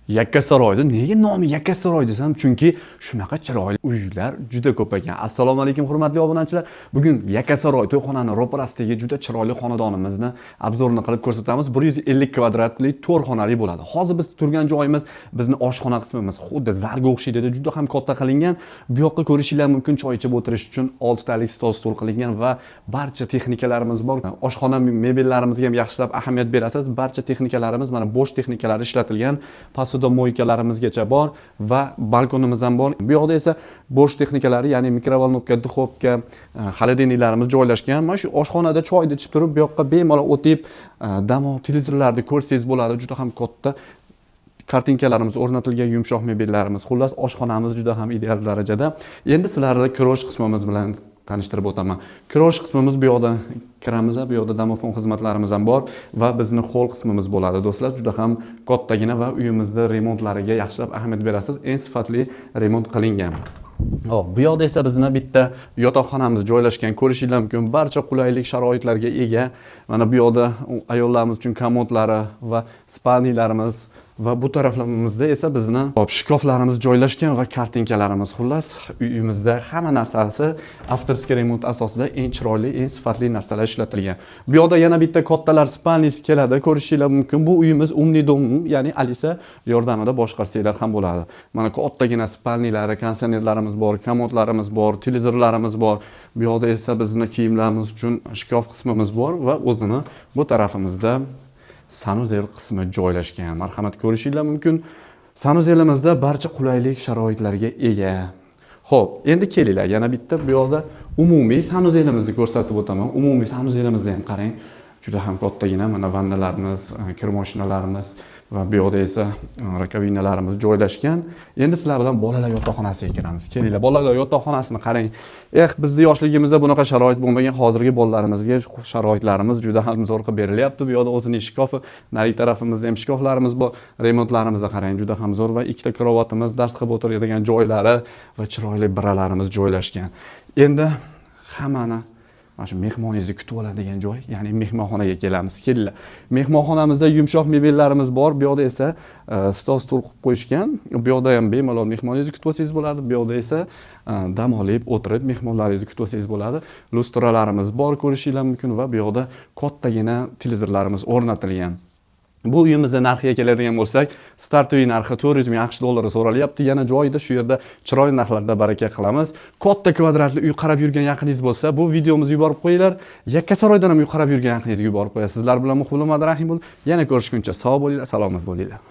Yakkasaroyda nega nomi Yakkasaroy desam, chunki shunaqa chiroyli uylar juda ko'p ekan. Assalomu alaykum hurmatli obunachilar. Bugun Yakkasaroy to'yxonani ro'parasidagi juda chiroyli xonadonimizni obzorini qilib ko'rsatamiz. 150 kvadratli to'rxonali bo'ladi. Hozir biz turgan joyimiz bizni oshxona qismimiz xuddi zarga o'xshaydi, juda ham katta qilingan. Bu yoqqa ko'rishingiz mumkin, choy ichib o'tirish uchun 6 talik stol stul qilingan va barcha texnikalarimiz bor. Oshxona mebellarimizga ham yaxshilab ahamiyat berasiz. Barcha texnikalarimiz mana bo'sh texnikalar ishlatilgan. Posuda mo'ykalarimizgacha bor va balkonimiz ham bor. Bu yoqda esa bo'sh texnikalari, ya'ni mikrovolnovka, duxovka, xolodilniklarimiz joylashgan. Mana shu oshxonada choyni ichib turib, bu yoqqa bemalol o'tib, dam olib televizorlarni ko'rsangiz bo'ladi. Juda ham katta kartinkalarimiz o'rnatilgan, yumshoq mebellarimiz. Xullas, oshxonamiz juda ham ideal darajada. Endi sizlarni kirosh qismimiz bilan tanishtirib o'taman. Kirosh qismimiz bu yoqda kiramiz, bu yoqda domofon xizmatlarimiz ham bor va bizni hol qismimiz bo'ladi. Do'stlar, juda ham kattagina va uyimizda remontlariga yaxshilab ahamiyat berasiz. Eng sifatli remont qilingan. Bu yoqda esa bizni bitta yotoqxonamiz joylashgan. Ko'rishingiz mumkin, barcha qulaylik sharoitlarga ega. Mana bu yoqda ayollarimiz uchun komodlari va spalnilarimiz va bu taraflarimizda esa bizni shkaflarimiz joylashgan va kartinkalarimiz. Xullas, uyimizda hamma narsasi avtorskiy remont asosida eng chiroyli, eng sifatli narsalar ishlatilgan. Bu yoqda yana bitta kattalar spalnisi keladi. Ko'rishingiz mumkin, bu uyimiz umli dom, ya'ni Alisa yordamida boshqarsanglar ham bo'ladi. Mana kattagina spalnilari, konditsionerlarimiz bor, komodlarimiz bor, televizorlarimiz bor. Bu yoqda esa bizni kiyimlarimiz uchun shkaf qismimiz bor va o'zini bu tarafimizda sanuzel qismi joylashgan. Marhamat, ko'rishingiz mumkin. Sanuzelimizda barcha qulaylik sharoitlarga ega. Xo'p, endi kelinglar, yana bitta bu yoqda umumiy sanuzelimizni ko'rsatib o'taman. Umumiy sanuzelimizni ham qarang. Juda ham kattagina, mana vannalarimiz, kir mashinalarimiz va bu yoqda esa rakovinalarimiz joylashgan. Endi sizlar bilan bolalar yotoqxonasiga kiramiz. Kelinglar, bolalar yotoqxonasini qarang. Bizning yoshligimizda bunaqa sharoit bo'lmagan, hozirgi bolalarimizga sharoitlarimiz juda ham zo'r qilib berilyapti. Bu yoqda o'zining shkafi, narigi tarafimizda ham shkaflarimiz bor. Remontlarimizga qarang, juda ham zo'r va ikkita karavotimiz, dars qilib o'tiradigan joylari va chiroyli biralarimiz joylashgan. Endi hammani mana shu mehmoningizga kutib oladigan joy, ya'ni mehmonxonaga kelamiz. Kelinglar. Mehmonxonamizda yumshoq mebellarimiz bor. Bu yoqda esa stol stul qilib qo'yishgan. Bu yoqda ham bemalol mehmoningizni kutib olsangiz bo'ladi. Bu yoqda esa dam olib, o'tirib mehmonlaringizni kutib olsangiz bo'ladi. Lustralarimiz bor, ko'rishingiz mumkin va bu yoqda kattagina televizorlarimiz o'rnatilgan. Bu uyimizda narxiga keladigan bo'lsak, start uy narxi 400 ming AQSh dollari so'ralyapti. Yana joyida shu yerda chiroyli narxlarda baraka qilamiz. Katta kvadratli uy qarab yurgan yaqiningiz bo'lsa, bu videomizni yuborib qo'yinglar. Yakkasaroydan ham uy qarab yurgan yaqiningizga yuborib qo'yasiz. Sizlar bilan muhim bo'lmadi, rahim bo'ldi. Yana ko'rishguncha sog' bo'linglar, salomat bo'linglar.